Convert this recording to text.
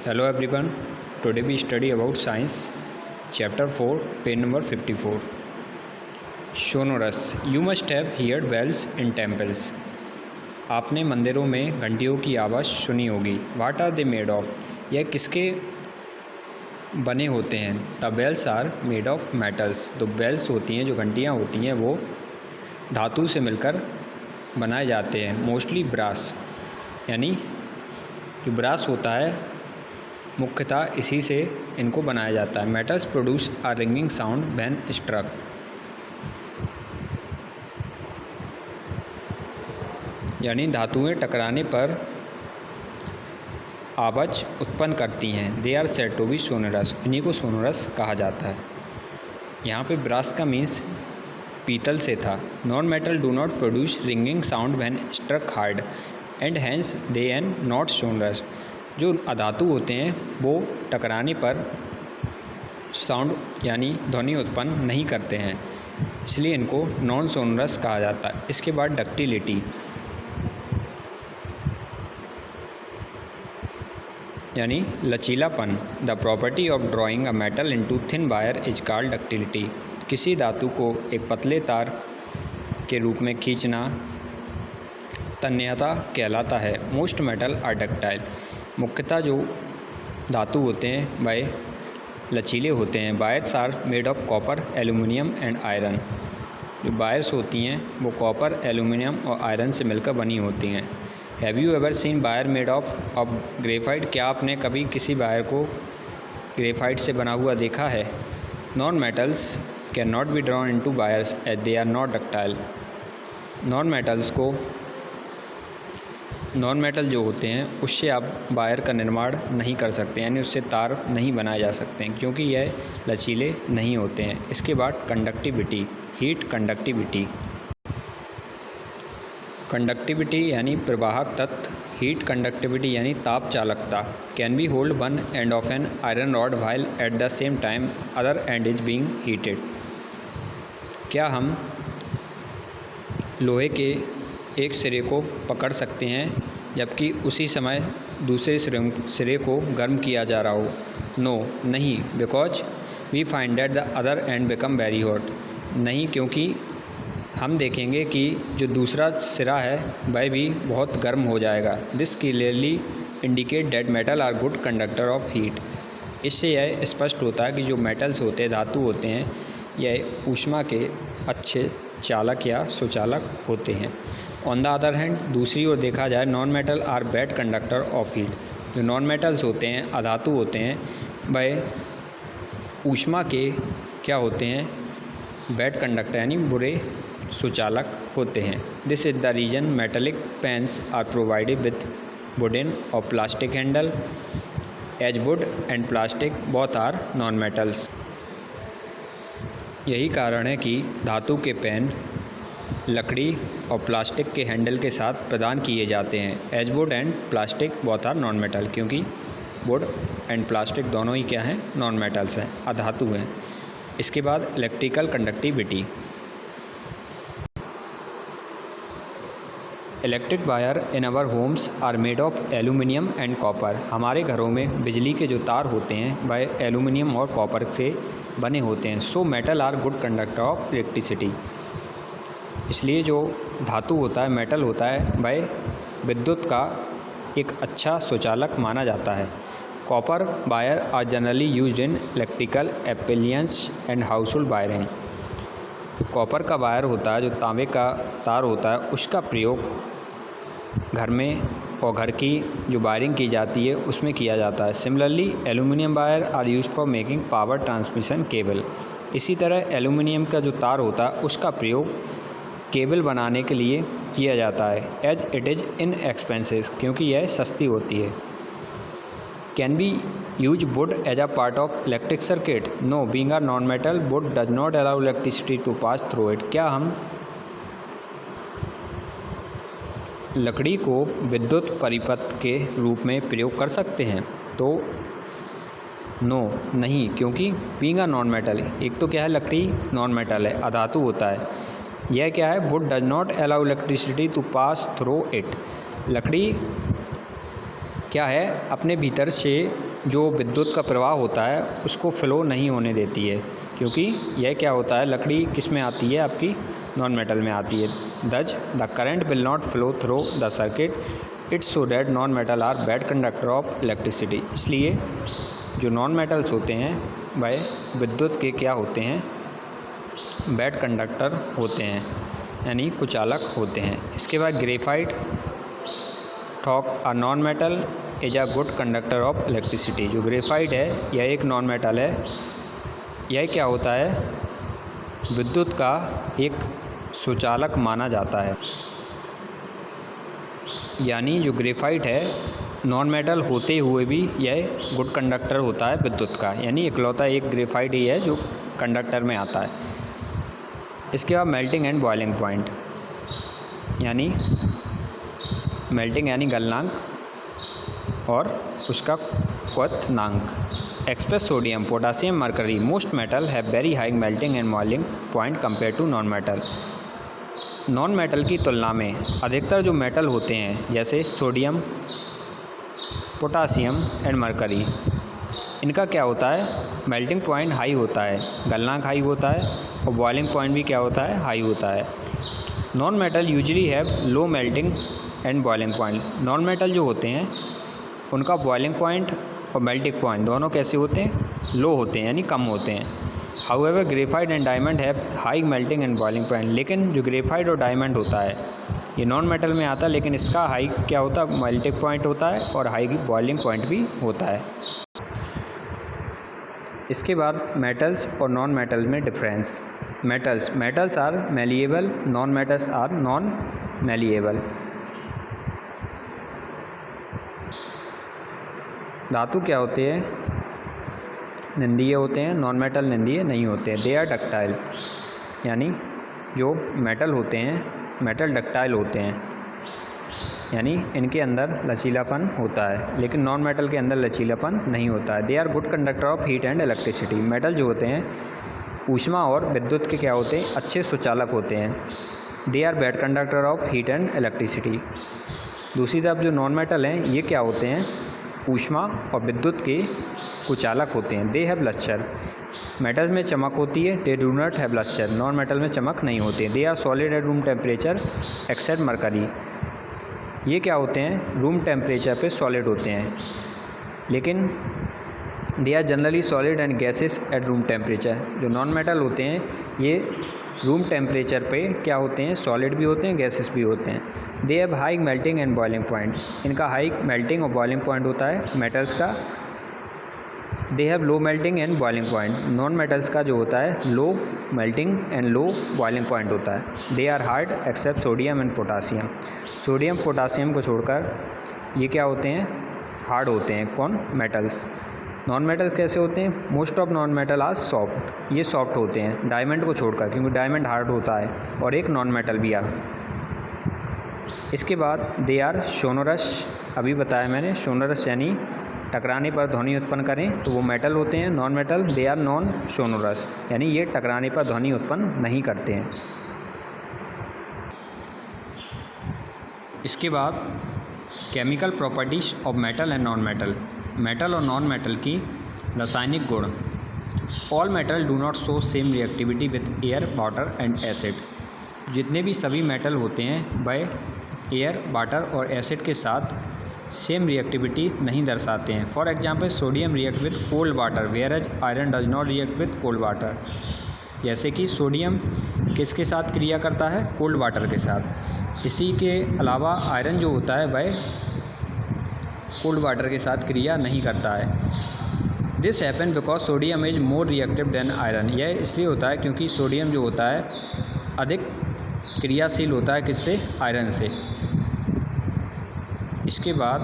Hello everyone. Today we study about science, chapter 4, page number 54. Sonorous. You must have heard bells in temples. आपने मंदिरों में घंटियों की आवाज़ सुनी होगी. What are they made of? यह किसके बने होते हैं? The bells are made of metals. तो bells होती हैं, जो घंटियाँ होती हैं, वो धातु से मिलकर बनाए जाते हैं. Mostly brass. यानी जो ब्रास होता है मुख्यतः इसी से इनको बनाया जाता है. Metals produce a ringing sound when struck. यानी धातुएं टकराने पर आवाज़ उत्पन्न करती हैं. They are said to be sonorous. इन्हीं को सोनरस कहा जाता है. यहाँ पे ब्रास का मीन्स पीतल से था. Non metal do not produce ringing sound when struck hard and hence they an not sonorous. जो अधातु होते हैं वो टकराने पर साउंड यानी ध्वनि उत्पन्न नहीं करते हैं, इसलिए इनको नॉन सोनरस कहा जाता है. इसके बाद डक्टिलिटी यानी लचीलापन. The property of drawing a metal into thin wire is called ductility. किसी धातु को एक पतले तार के रूप में खींचना तन्यता कहलाता है. Most metal are ductile. मुख्यतः जो धातु होते हैं वह लचीले होते हैं. Wires are made of copper, aluminium and iron. जो वायर्स होती हैं वो कॉपर, एल्यूमिनियम और आयरन से मिलकर बनी होती हैं. Have you ever seen wire made of graphite. क्या आपने कभी किसी वायर को ग्रेफाइट से बना हुआ देखा है? Non metals can not be drawn into wires as they are not ductile. Non metal जो होते हैं उससे आप वायर का निर्माण नहीं कर सकते, यानी उससे तार नहीं बनाए जा सकते हैं क्योंकि यह लचीले नहीं होते हैं. इसके बाद कंडक्टिविटी, हीट कंडक्टिविटी. कंडक्टिविटी यानी प्रवाहक तत्व. हीट कंडक्टिविटी यानी ताप चालकता. Can be hold one end of an iron rod while at the same time other and is being heated. क्या हम लोहे के एक सिरे को पकड़ सकते हैं जबकि उसी समय दूसरे सिरे को गर्म किया जा रहा हो? नो, नहीं. Because we find that the other end become very hot. नहीं, क्योंकि हम देखेंगे कि जो दूसरा सिरा है वह भी बहुत गर्म हो जाएगा. This clearly indicate that metal are good conductor of heat. इससे यह स्पष्ट होता है कि जो मेटल्स होते हैं, धातु होते हैं, यह ऊष्मा के अच्छे चालक या सुचालक होते हैं. ऑन द अदर हैंड, दूसरी ओर देखा जाए, non metal are bad conductor of heat. जो नॉन मेटल्स होते हैं, अधातु होते हैं, वह ऊष्मा के क्या होते हैं? बैड कंडक्टर यानी बुरे सुचालक होते हैं. This is the reason metallic pens are provided with wooden और plastic handle as wood and plastic both are non metals. यही कारण है कि धातु के पेन लकड़ी और प्लास्टिक के हैंडल के साथ प्रदान किए जाते हैं. As wood and plastic both are non metal, क्योंकि वुड एंड प्लास्टिक दोनों ही क्या हैं? नॉन मेटल्स हैं, अधातु हैं. इसके बाद electrical conductivity. Electric wire in our homes are made of aluminium and copper. हमारे घरों में बिजली के जो तार होते हैं वह एल्यूमिनियम और कॉपर से बने होते हैं. So metal are good conductor of electricity. इसलिए जो धातु होता है, मेटल होता है, वह विद्युत का एक अच्छा सुचालक माना जाता है. Copper wire are generally used in electrical appliance and household wiring. Copper का वायर होता है, जो तांबे का तार होता है, उसका प्रयोग घर में और घर की जो वायरिंग की जाती है उसमें किया जाता है. Similarly aluminium wire are used for making power transmission cable. इसी तरह एल्यूमिनियम का जो तार होता है उसका प्रयोग केबल बनाने के लिए किया जाता है. As it is inexpensive, क्योंकि यह सस्ती होती है. Can be use wood as a part of electric circuit. No, being a non metal wood does not allow electricity to pass through it. क्या हम लकड़ी को विद्युत परिपथ के रूप में प्रयोग कर सकते हैं? तो नो, नहीं, क्योंकि बीइंग अ नॉन मेटल, एक तो क्या है, लकड़ी नॉन मेटल है, अधातु होता है. यह क्या है? Wood does not allow electricity to pass through it. लकड़ी क्या है? अपने भीतर से जो विद्युत का प्रवाह होता है उसको फ़्लो नहीं होने देती है, क्योंकि यह क्या होता है, लकड़ी किस में आती है, आपकी नॉन मेटल में आती है। Thus the current will not flow through the circuit it's so that non metal are bad conductor of electricity. इसलिए जो नॉन मेटल्स होते हैं वह विद्युत के क्या होते हैं, बैड कंडक्टर होते हैं, यानी कुचालक होते हैं। इसके बाद graphite talk a non metal is a good conductor of electricity. जो ग्रेफाइट है यह एक नॉन मेटल है, यह क्या होता है, विद्युत का एक सुचालक माना जाता है। यानी जो ग्रेफाइट है नॉन मेटल होते हुए भी यह गुड कंडक्टर होता है विद्युत का, यानी इकलौता एक ग्रेफाइट ही है जो कंडक्टर में आता है। इसके बाद मेल्टिंग एंड बॉइलिंग पॉइंट, यानी मेल्टिंग यानी गलनांक और उसका क्वथनांक। Except sodium, potassium, mercury most metal have very high melting and boiling point compare to non metal. Non metal की तुलना में अधिकतर जो मेटल होते हैं जैसे सोडियम, पोटासियम एंड मरकरी, इनका क्या होता है, मेल्टिंग पॉइंट हाई होता है, गलनांक हाई होता है और बॉइलिंग पॉइंट भी क्या होता है, हाई होता है। Non metal usually have low melting and boiling point. Non metal जो होते हैं उनका बॉइलिंग पॉइंट और मेल्टिंग पॉइंट दोनों कैसे होते हैं, लो होते हैं, यानी कम होते हैं। However graphite and diamond have high melting and boiling point. लेकिन जो ग्रेफाइट और डायमंड होता है ये नॉन मेटल में आता है, लेकिन इसका हाई क्या होता है, मेल्टिंग पॉइंट होता है और हाई बॉइलिंग पॉइंट भी होता है। इसके बाद मेटल्स और नॉन मेटल में difference. Metals are malleable, non metals are non malleable. धातु क्या होते हैं, निंदीय होते हैं, नॉन मेटल निंदीय नहीं होते हैं। दे आर डक्टाइल, यानी जो मेटल होते हैं मेटल डक्टाइल होते हैं, यानी इनके अंदर लचीलापन होता है, लेकिन नॉन मेटल के अंदर लचीलापन नहीं होता है। They are good conductor of heat and electricity. Metal जो होते हैं ऊष्मा और विद्युत के क्या होते हैं, अच्छे सुचालक होते हैं। They are bad conductor of heat and electricity. दूसरी तरफ जो नॉन मेटल हैं ये क्या होते हैं, ऊष्मा और विद्युत के कुचालक होते हैं। दे हैव लस्टर, मेटल में चमक होती है, they do not have lustre, non metal में चमक नहीं होती है। They are solid at room temperature except mercury, ये क्या होते हैं, रूम टेम्परेचर पे सॉलिड होते हैं, लेकिन they are generally solid and gases at room temperature. जो नॉन मेटल होते हैं ये रूम टेम्परेचर पे क्या होते हैं, सॉलिड भी होते हैं, गैसेस भी होते हैं। They have high melting and boiling point, इनका हाई मेल्टिंग और बॉइलिंग पॉइंट होता है मेटल्स का। They have low melting and boiling point, non metals का जो होता है low melting and low boiling point होता है। They are hard except sodium and potassium, sodium potassium को छोड़कर ये क्या होते हैं, हार्ड होते हैं। कौन, मेटल्स। नॉन मेटल्स कैसे होते हैं, most of non metal are soft, ये सॉफ्ट होते हैं डायमंड को छोड़कर, क्योंकि डायमंड हार्ड होता है और एक नॉन मेटल भी आ। इसके बाद दे आर सोनोरस, अभी बताया मैंने, सोनोरस यानी टकराने पर ध्वनि उत्पन्न करें तो वो मेटल होते हैं। Non metal they are non sonorous, यानी ये टकराने पर ध्वनि उत्पन्न नहीं करते हैं। इसके बाद chemical properties of metal and non metal, metal और नॉन मेटल की रासायनिक गुण। All metal do not show same reactivity with air, water and acid. जितने भी सभी मेटल होते हैं वह एयर, वाटर और एसिड के साथ सेम रिएक्टिविटी नहीं दर्शाते हैं। For example sodium react with cold water whereas iron does not react with cold water. जैसे कि सोडियम किसके साथ क्रिया करता है, कोल्ड वाटर के साथ। इसी के अलावा आयरन जो होता है वह कोल्ड वाटर के साथ क्रिया नहीं करता है। This happen because sodium is more reactive than iron, यह इसलिए होता है क्योंकि सोडियम जो होता है अधिक क्रियाशील होता है किससे, आयरन से। इसके बाद